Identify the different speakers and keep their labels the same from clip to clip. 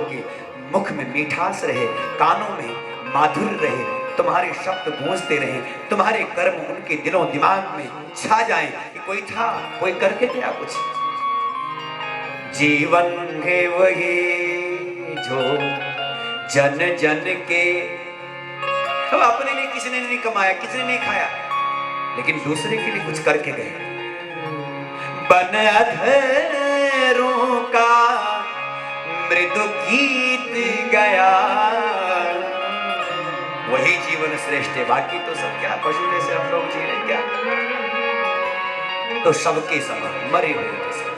Speaker 1: कि मुख में मिठास रहे, कानों में माधुर्य रहे, तुम्हारे शब्द गूंजते रहे, तुम्हारे कर्म उनके दिलों दिमाग में छा जाएं कि कोई था, कोई करके गया कुछ। जीवन है वही जो जन जन के, अब अपने लिए किसी ने नहीं कमाया, किसी ने नहीं खाया, लेकिन दूसरे के लिए कुछ करके गए। बन अधरों का मृदु गीत गया, वही जीवन श्रेष्ठ है। बाकी तो सब क्या पशु जैसे हम लोग जी रहे क्या, तो सबके सब मरे हुए थे, सब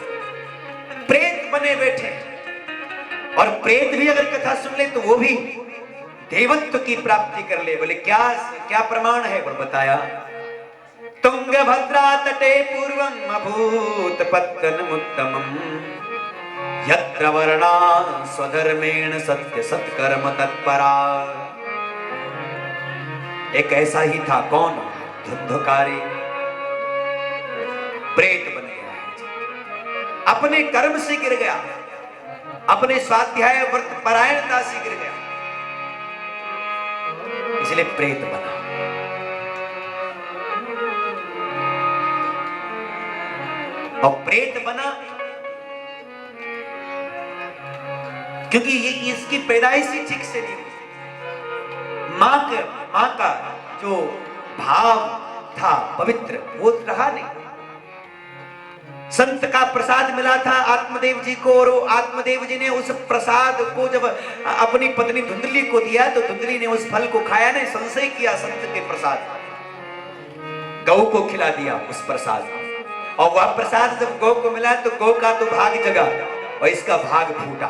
Speaker 1: प्रेत बने बैठे। और प्रेत भी अगर कथा सुन ले तो वो भी देवत्व की प्राप्ति कर ले। बोले क्या क्या प्रमाण है? पर बताया, तुंगभद्रा तटे पूर्वम अभूत पत्तनम उत्तमम, यत्र वर्णा स्वधर्मेण सत्य सत्कर्म तत्परा। एक ऐसा ही था, कौन? धुंधकारी प्रेत बन गया, अपने कर्म से गिर गया, अपने स्वाध्याय व्रत परायणता से गिर गया, इसलिए प्रेत बना। और प्रेत बना क्योंकि ये इसकी पैदाइश ही ठीक से नहीं हुई। मां का जो भाव था पवित्र, वो रहा नहीं। संत का प्रसाद मिला था आत्मदेव जी को, और आत्मदेव जी ने उस प्रसाद को जब अपनी पत्नी धुंधली को दिया तो धुंधली ने उस फल को खाया, ने संशय किया संत के प्रसाद, गौ को खिला दिया उस प्रसाद। और वह प्रसाद जब गौ को मिला तो गौ का तो भाग जगा और इसका भाग फूटा,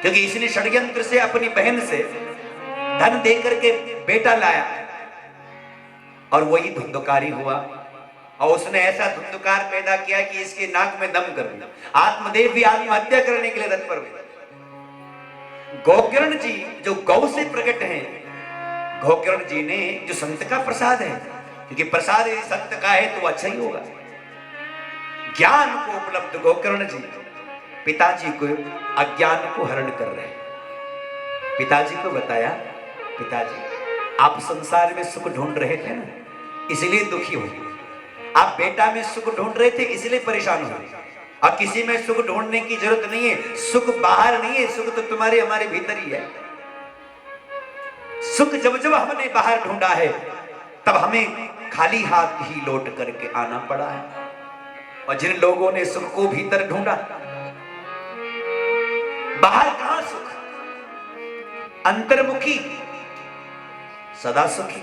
Speaker 1: क्योंकि इसने षड्यंत्र से अपनी बहन से धन देकर के बेटा लाया, और वही धुंधकारी हुआ। और उसने ऐसा धुंधकार पैदा किया कि इसके नाक में दम कर दिया। आत्मदेव भी आत्महत्या करने के लिए तत्पर हुए। गोकर्ण जी जो गौ से प्रकट हैं, गोकर्ण जी ने जो संत का प्रसाद है, क्योंकि प्रसाद यदि संत का है तो अच्छा ही होगा, ज्ञान को उपलब्ध गोकर्ण जी पिताजी को अज्ञान को हरण कर रहे हैं। पिताजी को बताया, पिताजी आप संसार में सुख ढूंढ रहे थे ना, इसलिए दुखी हो। आप बेटा में सुख ढूंढ रहे थे इसलिए परेशान हो। और किसी में सुख ढूंढने की जरूरत नहीं है, सुख बाहर नहीं है, सुख तो तुम्हारे हमारे भीतर ही है। सुख जब जब हमने बाहर ढूंढा है तब हमें खाली हाथ ही लौट करके आना पड़ा है। और जिन लोगों ने सुख को भीतर ढूंढा, बाहर कहां सुख, अंतर्मुखी सदा सुखी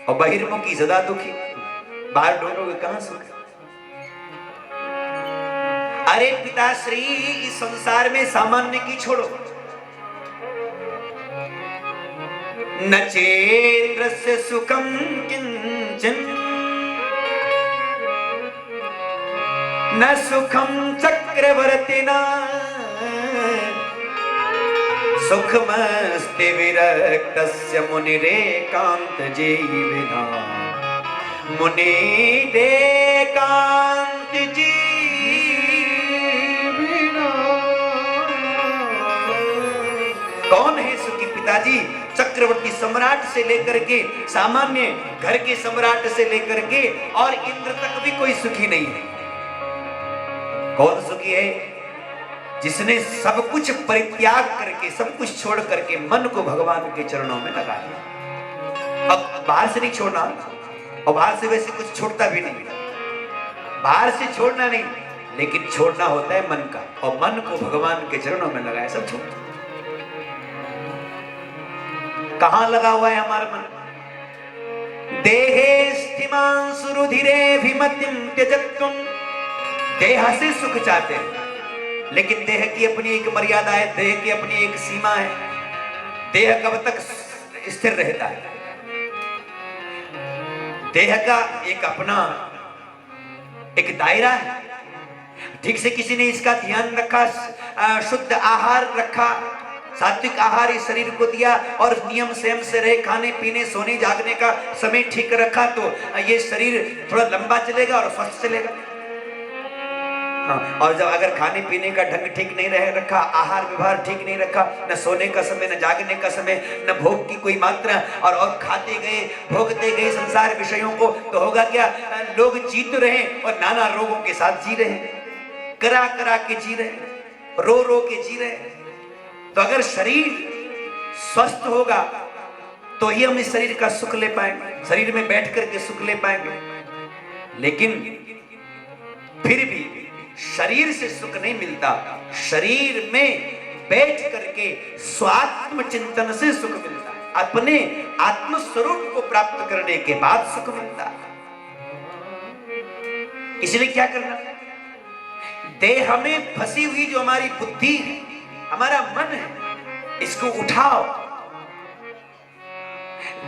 Speaker 1: और बहिर्मुखी सदा दुखी, बाहर ढूंढोगे कहां सुख। अरे पिताश्री, इस संसार में सामान्य की छोड़ो, न चेन्द्रस्य सुखम किंचन न सुखम चक्रवर्तिना, सुखमस्ति विरक्तस्य मुनिरेकांत जीविना, मुनिरेकांत जीविना। कौन है सुखी पिताजी? चक्रवर्ती सम्राट से लेकर के सामान्य घर के सम्राट से लेकर के और इंद्र तक भी कोई सुखी नहीं है। कौन सुखी है? जिसने सब कुछ परित्याग करके, सब कुछ छोड़ करके मन को भगवान के चरणों में लगा दिया। अब बाहर से नहीं छोड़ना, और बाहर से वैसे कुछ छोड़ता भी नहीं, बाहर से छोड़ना नहीं, लेकिन छोड़ना होता है मन का, और मन को भगवान के चरणों में लगाया सब छोड़। कहां लगा हुआ है हमारा मन? देहे स्थिमां सुरुधिरे भिमतिं त्यजत्वं, देह से सुख चाहते हैं, लेकिन देह की अपनी एक मर्यादा है, देह की अपनी एक सीमा है। देह कब तक स्थिर रहता है? देह का एक अपना एक दायरा है। ठीक से किसी ने इसका ध्यान रखा, शुद्ध आहार रखा, सात्विक आहार इस शरीर को दिया, और नियम संयम से रहे, खाने पीने सोने जागने का समय ठीक रखा, तो ये शरीर थोड़ा लंबा चलेगा और स्वस्थ चलेगा। हाँ, और जब अगर खाने पीने का ढंग ठीक नहीं रह रखा, आहार व्यवहार ठीक नहीं रखा, न सोने का समय, न जागने का समय, न भोग की कोई मात्रा, और खाते गए भोगते गए संसार विषयों को, तो होगा क्या? लोग जी तो रहे और नाना रोगों के साथ जी रहे, करा करा के जी रहे, रो रो के जी रहे। तो अगर शरीर स्वस्थ होगा तो ही हम इस शरीर का सुख ले पाएंगे, शरीर में बैठ करके सुख ले पाएंगे। लेकिन फिर भी शरीर से सुख नहीं मिलता, शरीर में बैठ करके स्वात्म चिंतन से सुख मिलता, अपने आत्म स्वरूप को प्राप्त करने के बाद सुख मिलता। इसलिए क्या करना? देह में फंसी हुई जो हमारी बुद्धि है, हमारा मन है, इसको उठाओ।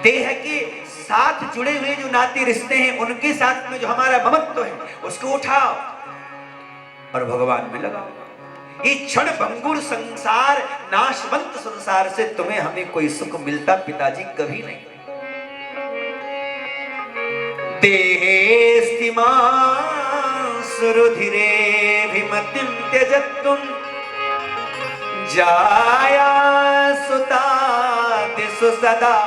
Speaker 1: देह के साथ जुड़े हुए जो नाते रिश्ते हैं, उनके साथ में जो हमारा ममत्व है, उसको उठाओ और भगवान में लगाओ। ये क्षण भंगुर संसार, नाशवंत संसार से तुम्हें हमें कोई सुख मिलता पिताजी कभी नहीं। देहेस्तिमा सुरुधिरे विमतिं त्यजत्तुम जाया सुता दिसु सदा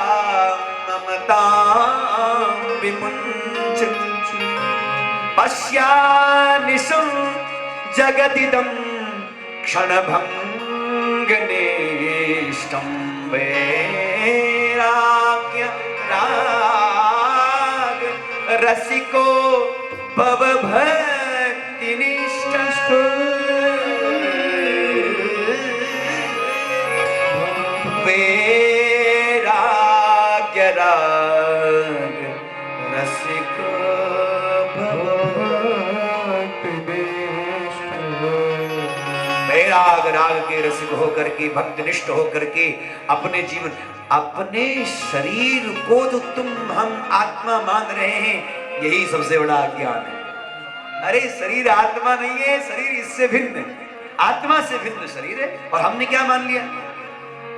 Speaker 1: ममतां विमुञ्च पश्यानिशं जगदिदं क्षणभङ्गनेष्टं वैराग्य राग रसिको भवभक्तिनिष्ठ वैराग्य राग रसिको वैराग राग के रसिक होकर के, भक्तिनिष्ठ होकर के अपने जीवन, अपने शरीर को जो तुम हम आत्मा मान रहे हैं, यही सबसे बड़ा अज्ञान है। अरे शरीर आत्मा नहीं है, शरीर इससे भिन्न है, आत्मा से भिन्न शरीर है। और हमने क्या मान लिया?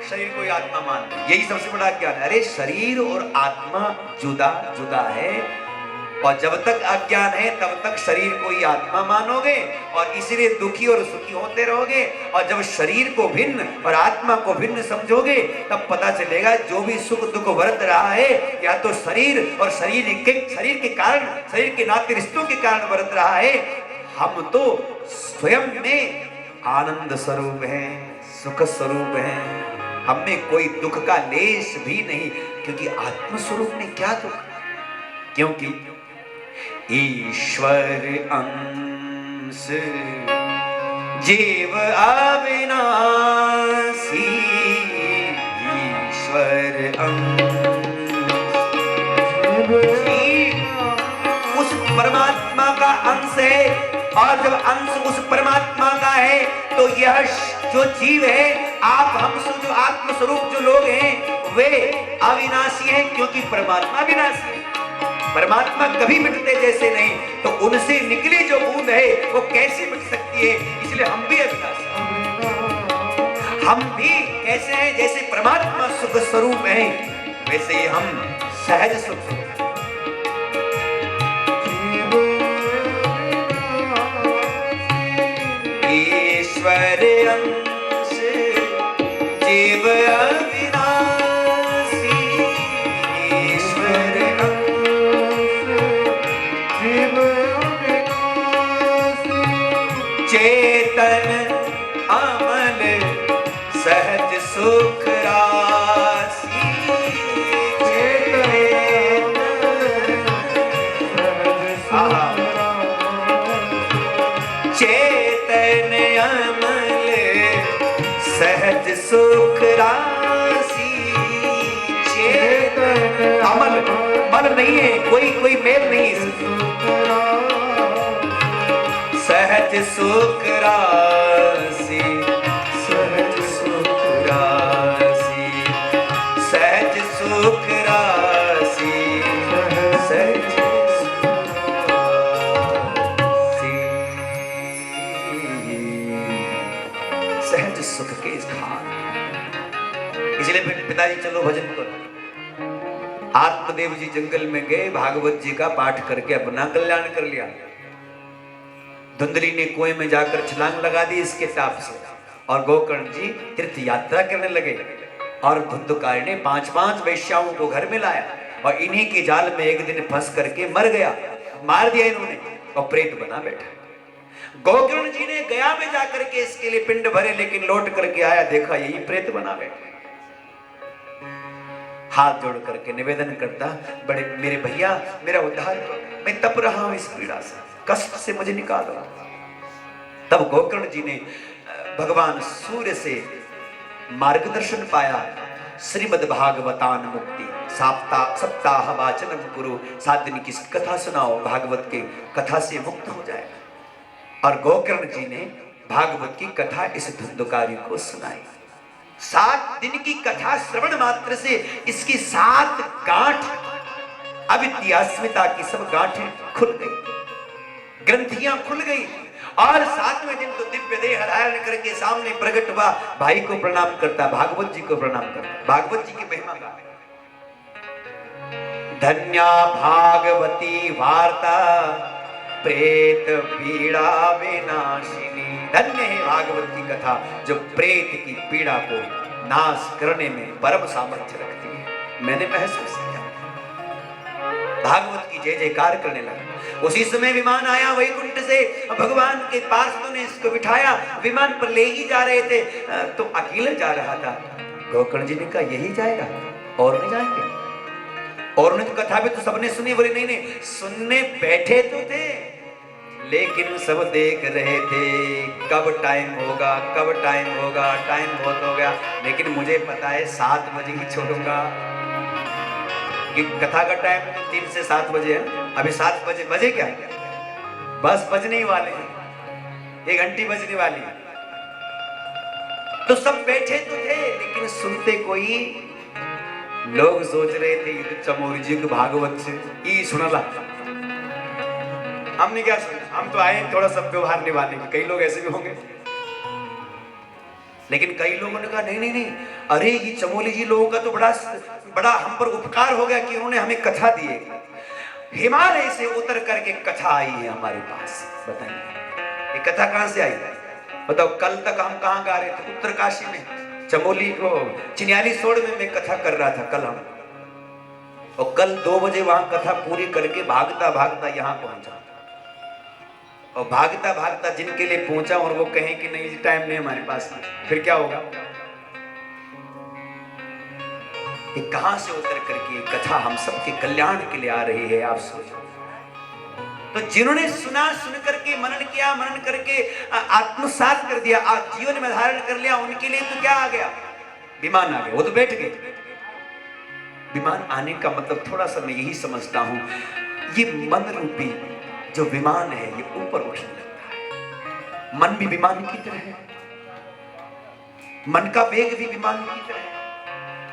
Speaker 1: शरीर को ही आत्मा मान लिया, यही सबसे बड़ा अज्ञान है। अरे शरीर और आत्मा जुदा जुदा है, और जब तक अज्ञान है तब तक शरीर को ही आत्मा मानोगे और इसलिए दुखी और सुखी होते रहोगे। और जब शरीर को भिन्न और आत्मा को भिन्न समझोगे, तब पता चलेगा जो भी सुख दुख वर्त रहा है, या तो शरीर और शरीर के कारण, शरीर के नाते रिश्तों के कारण वर्त रहा है। हम तो स्वयं में आनंद स्वरूप हैं, सुख स्वरूप हैं, हमें कोई दुख का लेश भी नहीं, क्योंकि आत्म स्वरूप में क्या दुख? क्योंकि ईश्वर अंश जीव अविनाशी, ईश्वर अंश उस परमात्मा का अंश है। और जब अंश उस परमात्मा का है तो यह जो जीव है, आप हम जो आत्म स्वरूप जो लोग हैं, वे अविनाशी हैं, क्योंकि परमात्मा अविनाशी है। परमात्मा कभी मिटते जैसे नहीं, तो उनसे निकली जो बूंद है वो कैसे मिट सकती है? इसलिए हम भी अविनाशी हैं। हम भी कैसे हैं? जैसे परमात्मा सुख स्वरूप है, वैसे ही हम सहज सुख स्वरूप। ईश्वर अंश जीव अविनाशी, ईश्वर चेतन अमल सहज सुख राशि, चेतन अमल सहज सुख राशि। चेतन अमल, मल नहीं है, कोई मेल नहीं है, सहज सुख राशि, सहज सुख राशि, सहज सुख राशि, सहज सुख राशि, सहज सुख के स्थान। इसलिए पिताजी चलो भजन करो। आत्मदेव जी जंगल में गए, भागवत जी का पाठ करके अपना कल्याण कर लिया। धुंधली ने कुएं में जाकर छलांग लगा दी इसके ताप से, और गोकर्ण जी तीर्थ यात्रा करने लगे। और धुंधकार ने 5-5 वेश्याओं को घर में लाया और इन्हीं के जाल में एक दिन फंस करके मर गया, मार दिया इन्होंने और प्रेत बना बैठा। गोकर्ण जी ने गया में जाकर के इसके लिए पिंड भरे, लेकिन लौट करके आया, देखा यही प्रेत बना बैठा। हाथ जोड़ करके निवेदन करता, बड़े मेरे भैया मेरा उद्धार करो, मैं तप रहा हूं इस पीड़ा से, कष्ट से मुझे निकालो। तब गोकर्ण जी ने भगवान सूर्य से मार्गदर्शन पाया। श्रीमद् भागवतान मुक्ति सप्ताह वाचनम गुरु, 7 दिन की कथा सुनाओ, भागवत के कथा से मुक्त हो जाए। और गोकर्ण जी ने भागवत की कथा इस धुंधकारी को सुनाई। 7 दिन की कथा श्रवण मात्र से इसकी 7 गांठ, अविद्यास्मिता की सब गांठें खुल गई, ग्रंथियां खुल गई। और 7वें दिन तो दिव्य देह धारण करके सामने प्रकट हुआ, भाई को प्रणाम करता, भागवत जी को प्रणाम करता, भागवत जी की महिमा गा। धन्या भागवती वार्ता प्रेत पीड़ा विनाशिनी। धन्य है भागवत की कथा जो प्रेत की पीड़ा को नाश करने में परम सामर्थ्य रखती है। मैंने महसूस किया, भागवत की जय जयकार करने लगा। उसी समय विमान आया वैकुंठ से, भगवान के पार्षदों ने इसको बिठाया, विमान पर ले ही जा रहे थे, तो अकेले जा रहा था। गोकर्ण जी ने कहा यही जाएगा और नहीं जाएंगे। और उन्हें तो कथा भी तो सबने सुनी, बोले नहीं नहीं, सुनने बैठे तो थे लेकिन सब देख रहे थे कब टाइम होगा, कब टाइम होगा, टाइम बहुत हो गया। लेकिन मुझे पता है 7 बजे ही छोड़ूंगा, कि कथा का टाइम तो 3 से 7 बजे है। अभी 7 बजे क्या, बस बजने ही वाले हैं, 1 घंटी बजने वाली है। तो सब बैठे तो थे लेकिन सुनते कोई, लोग सोच रहे थे ये तो चमोरी जी के भागवत से ये सुनला, हमने क्या सुना, हम तो आए थोड़ा सब व्यवहार निभाने के। कई लोग ऐसे भी होंगे, लेकिन कई लोगों ने कहा नहीं नहीं नहीं, अरे ये चमोली जी लोगों का तो बड़ा हम पर उपकार हो गया कि उन्होंने हमें कथा दी है। हिमालय से उतर करके कथा आई है हमारे पास। बताइए ये कथा कहां से आई? बताओ, कल तक हम कहां गा रहे थे? उत्तरकाशी में, चमोली को चिन्याली सोड़ में मैं कथा कर रहा था कल हम, और कल 2 बजे वहां कथा पूरी करके भागता भागता यहाँ पहुंचा। और भागता भागता जिनके लिए पहुंचा और वो कहें कि नहीं टाइम नहीं हमारे पास, फिर क्या होगा? ये कहां से उतर करके कथा हम सबके कल्याण के लिए आ रही है, आप सोचो। तो जिन्होंने सुना, सुन करके मनन किया, मनन करके आत्मसात कर दिया, आज जीवन में धारण कर लिया, उनके लिए तो क्या आ गया? विमान आ गया, वो तो बैठ गए। विमान आने का मतलब थोड़ा सा मैं यही समझता हूं, ये मन रूपी जो विमान है ये ऊपर उठने लगता है। मन भी विमान की तरह है, मन का वेग भी विमान की तरह है,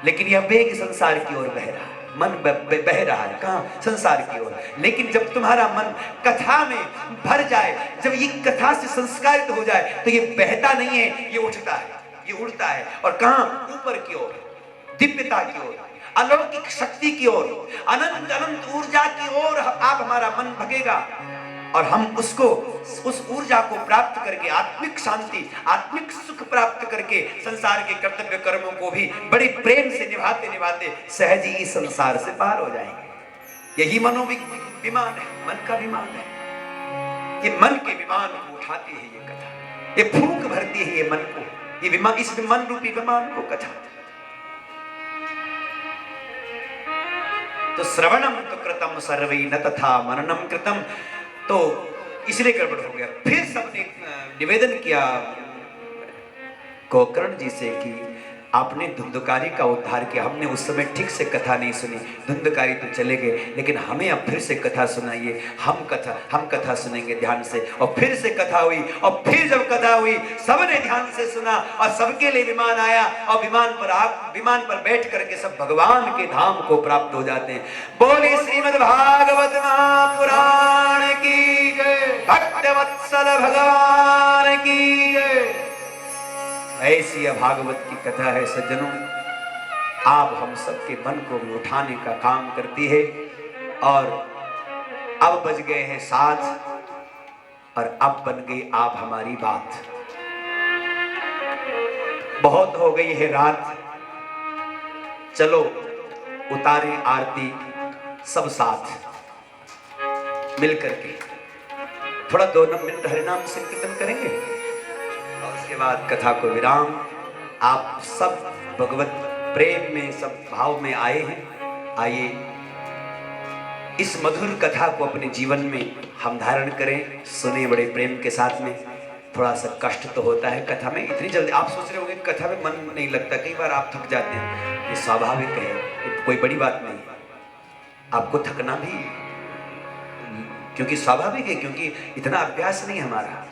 Speaker 1: लेकिन यह वेग संसार की ओर बह रहा है। मन बह रहा है कहां? संसार की ओर। लेकिन जब तुम्हारा मन कथा में भर जाए, जब ये कथा से संस्कारित हो जाए, तो ये बहता नहीं है, ये उठता है, ये उड़ता है। और कहां? ऊपर की ओर, दिव्यता की ओर, अलौकिक शक्ति की ओर, अनंत अनंत ऊर्जा की ओर आप हमारा मन भगेगा। और हम उसको, उस ऊर्जा को प्राप्त करके आत्मिक शांति, आत्मिक सुख प्राप्त करके संसार के कर्तव्य कर्मों को भी बड़ी प्रेम से निभाते निभाते सहज ही संसार से पार हो जाएंगे। यही मनोविमान है, मन का विमान है। ये मन के विमान को उठाती है ये कथा, ये फूंक भरती है ये मन को, ये विमान, इस मन रूपी विमान को कथा। तो श्रवणम तो कृतम सर्वै न तथा मननम कृतम, तो इसलिए गड़बड़ हो गया। फिर सबने निवेदन किया गोकर्ण जी से कि आपने धुंधकारी का उद्धार किया, हमने उस समय ठीक से कथा नहीं सुनी, धुंधकारी तो चले गए, लेकिन हमें अब फिर से कथा सुनाइए, हम कथा सुनेंगे ध्यान से। और फिर से कथा हुई, और फिर जब कथा हुई सबने ध्यान से सुना, और सबके लिए विमान आया, और विमान पर बैठ करके सब भगवान के धाम को प्राप्त हो जाते हैं। बोले श्रीमद् भागवत महापुराण की जय, भक्तवत्सल भगवान की जय। ऐसी भागवत की कथा है सज्जनों, आप हम सबके मन को भी उठाने का काम करती है। और अब बज गए हैं 7, और अब बन गई आप हमारी बात। बहुत हो गई है रात, चलो उतारे आरती सब साथ मिल करके। थोड़ा 2 मिनट हरिनाम संकीर्तन करेंगे और उसके बाद कथा को विराम। आप सब भगवत प्रेम में, सब भाव में आए हैं, आइए इस मधुर कथा को अपने जीवन में हम धारण करें, सुने बड़े प्रेम के साथ में। थोड़ा सा कष्ट तो होता है कथा में, इतनी जल्दी आप सोच रहे होंगे कथा में मन नहीं लगता, कई बार आप थक जाते हैं, ये स्वाभाविक है, ये कोई बड़ी बात नहीं। आपको थकना भी क्योंकि स्वाभाविक है, क्योंकि इतना अभ्यास नहीं हमारा,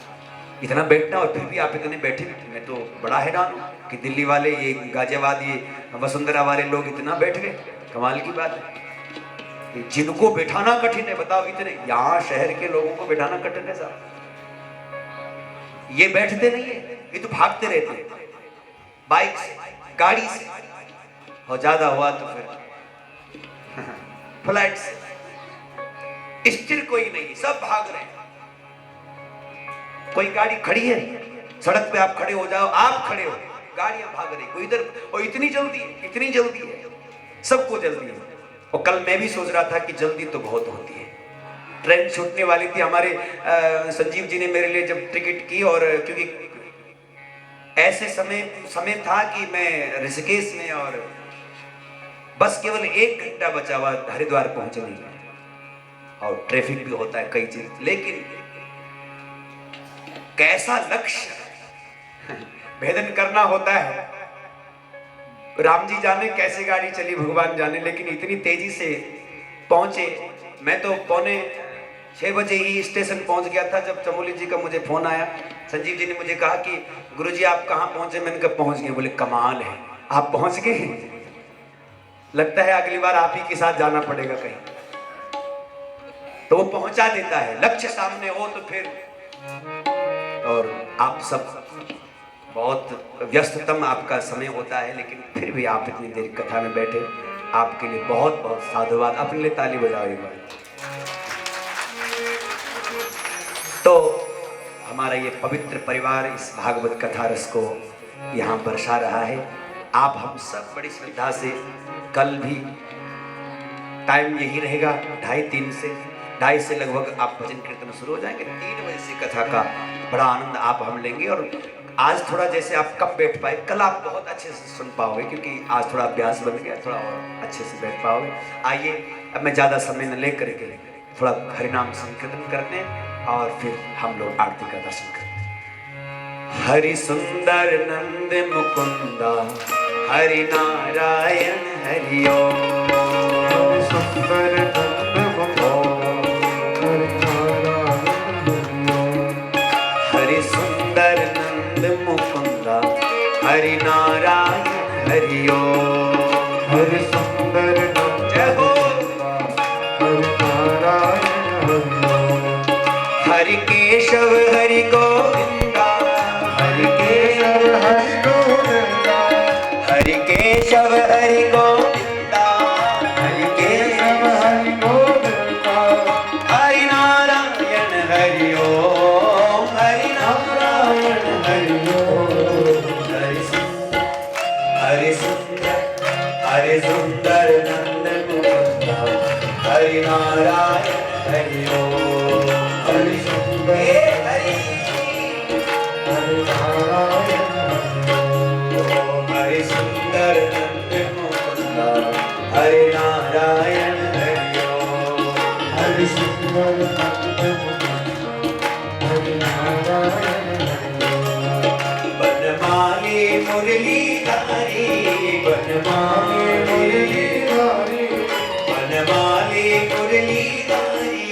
Speaker 1: इतना बैठना, और फिर भी आप इतने बैठे। मैं तो बड़ा हैरान हूँ कि दिल्ली वाले, ये गाजियाबाद, ये वसुंधरा वाले लोग इतना बैठ गए, कमाल की बात है। जिनको बैठाना कठिन है, बताओ, इतने यहाँ शहर के लोगों को बैठाना कठिन है साहब। ये बैठते नहीं है, ये तो भागते रहते हैं बाइक से, गाड़ी से, और ज्यादा हुआ तो फिर फ्लाइट से। स्थिर कोई नहीं, सब भाग रहे हैं। कोई गाड़ी खड़ी है सड़क पे, आप खड़े हो जाओ, आप खड़े हो, गाड़ियां भाग रही, कोई इधर, और इतनी जल्दी है, सबको जल्दी है। और कल मैं भी सोच रहा था कि जल्दी तो बहुत होती है। ट्रेन छूटने वाली थी, हमारे संजीव जी ने मेरे लिए जब टिकट की, और क्योंकि ऐसे समय था कि मैं ऋषिकेश में, और बस केवल 1 घंटा बचा हुआ हरिद्वार पहुंचने में, और ट्रैफिक भी होता है कई चीज, लेकिन कैसा लक्ष्य भेदन करना होता है। राम जी जाने कैसे गाड़ी चली, भगवान जाने, लेकिन इतनी तेजी से पहुंचे। मैं तो 5:45 बजे ही स्टेशन पहुंच गया था, जब चमोली जी का मुझे फोन आया। संजीव जी ने मुझे कहा कि गुरुजी आप कहाँ पहुंचे, मैंने कहा पहुंच गए। बोले कमाल है, आप पहुंच गए, लगता है अगली बार आप ही के साथ जाना पड़ेगा कहीं। तो वो पहुंचा देता है, लक्ष्य सामने हो तो फिर। और आप सब बहुत व्यस्ततम आपका समय होता है, लेकिन फिर भी आप इतनी देर कथा में बैठे, आपके लिए बहुत बहुत साधुवाद। अपने लिए ताली बजाओ एक बार। तो हमारा ये पवित्र परिवार इस भागवत कथा रस को यहाँ बरसा रहा है। आप हम सब बड़ी श्रद्धा से, कल भी टाइम यही रहेगा 2:30 से लगभग आप भजन कीर्तन शुरू हो जाएंगे। 3 बजे से कथा का बड़ा आनंद आप हम लेंगे। और आज थोड़ा जैसे आप कब बैठ पाए, कल आप बहुत अच्छे से सुन पाओगे, क्योंकि आज थोड़ा अभ्यास बन गया, थोड़ा और अच्छे से बैठ पाओगे। आइए अब मैं ज़्यादा समय न ले करके थोड़ा हरिनाम संकीर्तन करते हैं, और फिर हम लोग आरती का दर्शन करते हैं। हरि सुंदर नंद मुकुंदा, हरि नारायण हरि ओम। सुंदर हरि सुंदर नंद मुकुंदा, हरि नारायण हरि ओम। हरि सुंदर जय हो, हरि नारायण हरि ओम। हरि केशव हरि गोविंदा, हरि केशव हरि गोविंदा, हरि केशव हरि गोविंदा, हरि केशव हरि गोविंदा, हरि नारायण हरि ओम, हरि नारायण हरि ओम। हरि सुंदर नंद मुकुंदा, हरि नारायण हरि ओम। हरि सुंदर हरि नारायण हरि ओम। हरि सुंदर नंद मुकुंदा, हरि नारायण हरि ओम। हरि सुंदर नंद मुकुंदा, हरि नारायण हरि ओम। बनमाली मुरलीधारी, बनमाली मुरलीधारी, बनमाली मुरलीधारी,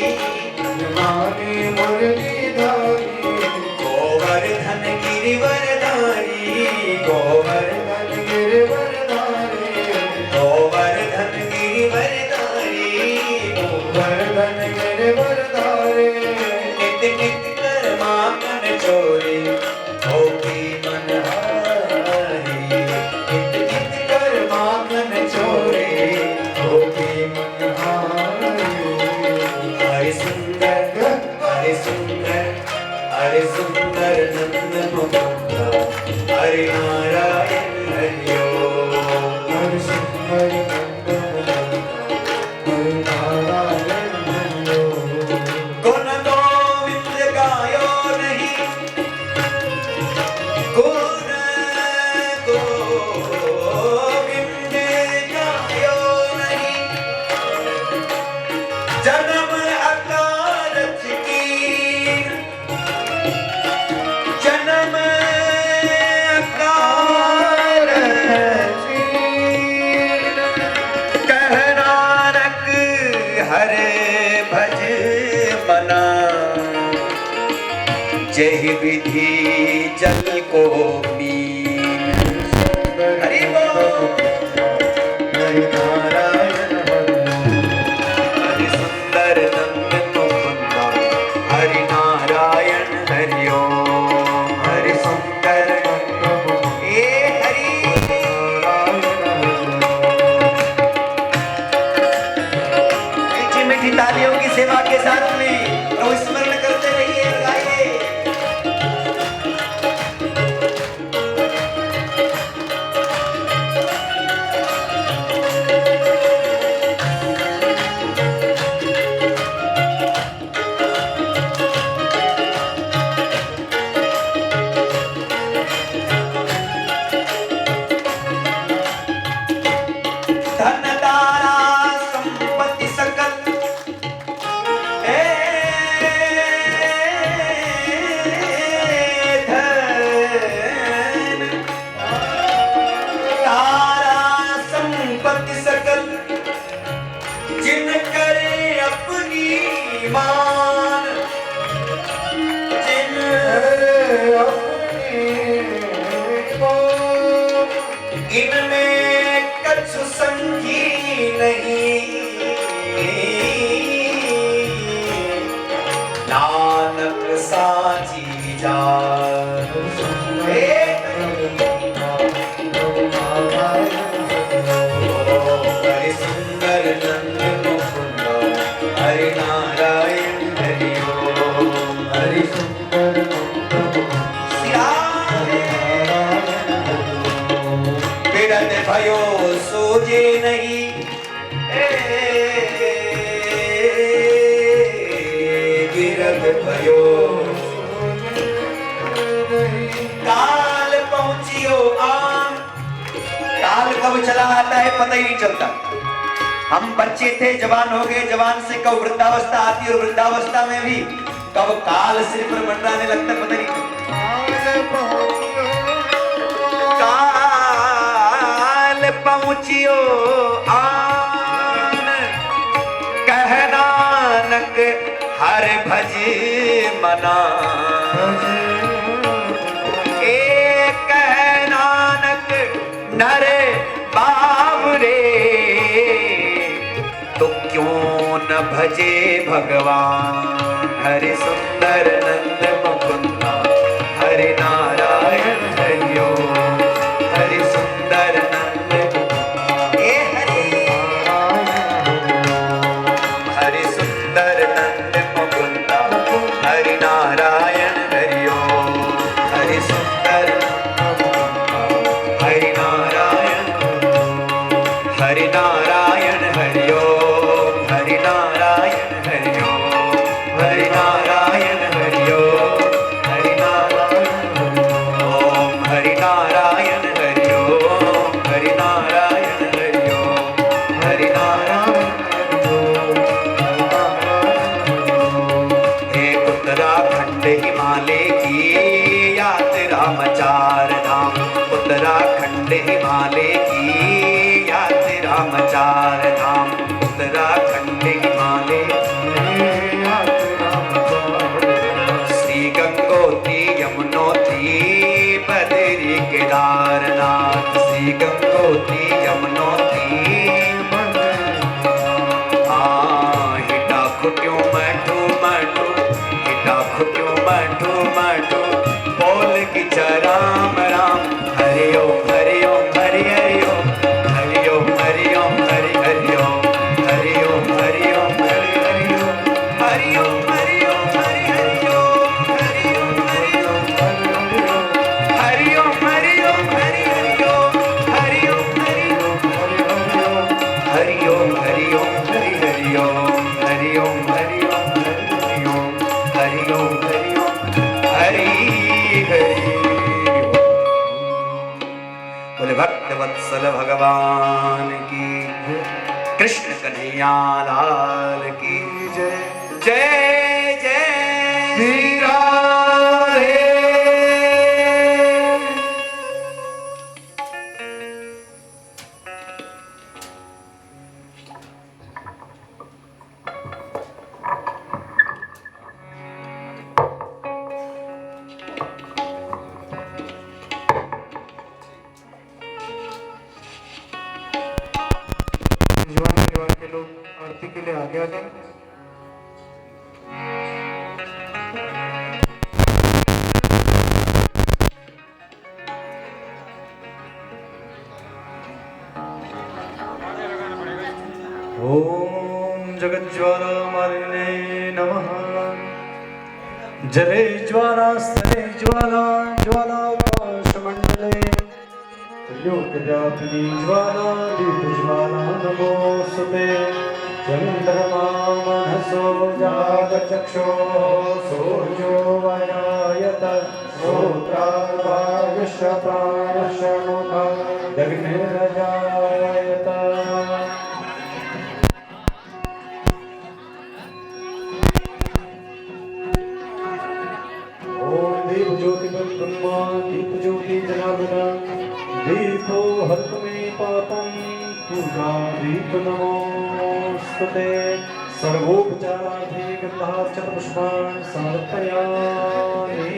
Speaker 1: बनमाली मुरलीधारी। गोवर्धन गिरिवरधारी, गोवर्धन गिरिवरधारी, गोवर्धन गिरिवरधारी, गोवर्धन गिरिवरधारी। नित नित कर माखन चोरी, होती मनहारी। नित नित कर माखन चोरी, होती मनहारी। हरि सुंदर हरि सुंदर जय विधि जल को मीन। हरि बोल। हरि नारायण हरि सुंदर नंद मुकुंदा हरि नारायण हरि ओम हरि सुंदर ए हरि मीठी मीठी तालियों की सेवा के साथ में प्रभु स्मरण करते रहिए, गाइए। धन तारा संपत्ति सकल धन तारा संपत्ति सकल जिन करे अपनी मान, जिन इनमें कछु संगी नहीं, नानक साची जान। हरि सुंदर नंद मुकुंदा हरि नारायण हरि ओम हरि सुंदर बिरद भयो सोजे नहीं, बिरद भयो काल पहुंचियो आम। काल कब चला आता है पता ही नहीं चलता। हम बच्चे थे, जवान हो गए, जवान से कब वृद्धावस्था आती है और वृद्धावस्था में भी कब काल सिर पर मंडराने लगता है पता नहीं। काल पहुंचियो आन कह नानक हर भज मना, एक कह नानक नर बावरे तो क्यों न भजे भगवान। हरि सुंदर नंद मुकुंदा हरि नारायण हरि ओम हरि सुंदर नंद ए हरि हरि सुंदर नंद मुकुंदा हरि नारायण हरि ओम हरि सुंदर हरि नारायण हरि नारायण हरि ओम हरि नारायण हरि ओम हरि नारायण हरि ओम हरि नारायण ओम हरि नारायण हरि ओम हरि नारायण हरि ओम हरि नारायण हे उत्तराखंड हिमालय की यात्रा मचार धाम, उत्तराखंड हिमालय की यात्रा मचार धाम, उत्तराखंड हिमालय श्री गंगोत्री यमुनोत्री बद्री केदारनाथ, श्री गंगोत्री यमुनोत्री हिटा खुट्यों मठू मठू, हिटा खुट्यों मठू मठू बोल की राम राम। हरि ओम हरि ओम हरि हरि ओम हरि ओम हरि ओम हरि हरि ओम हरि ओम हरि ओम हरि हरि ओम हरि ओम हरि ओम हरि हरि ओम हरि ओम हरि ओम हरि ओम हरि ओम हरि हरि ओम हरि ओम हरि ओम हरि ओम हरि ओम हरि हरि ओम हरि ओम हरि ओम हरि ओम हरि ओम हरि ओम हरि हरि। बोले भक्त वत्सल भगवान की, कृष्ण कन्हैया लाल की जय। जय जय श्री राधे।
Speaker 2: के लिए आगे आ जाए। ओम जगज्ज्वाला मालिने नमः। जले ज्वाला स्थले ज्वाला ज्वालाकाशमण्डले त्रिलोकव्यापिनी ज्वाला दीपज्वाला नमोऽस्तुते। चन्द्रमा मनसो जातचक्षुः सूर्यो वयायत श्रोत्रावायुश्च प्राणश्च मुखमग्निरजायत। ओम दीप ज्योति ब्रह्मा दीप ज्योति जनार्दन दीपो हरत मे पापम पूजा दीप नमोस्तुते। सर्वोपचाराधि गन्धार्चन पुष्पाणि समर्पयामि।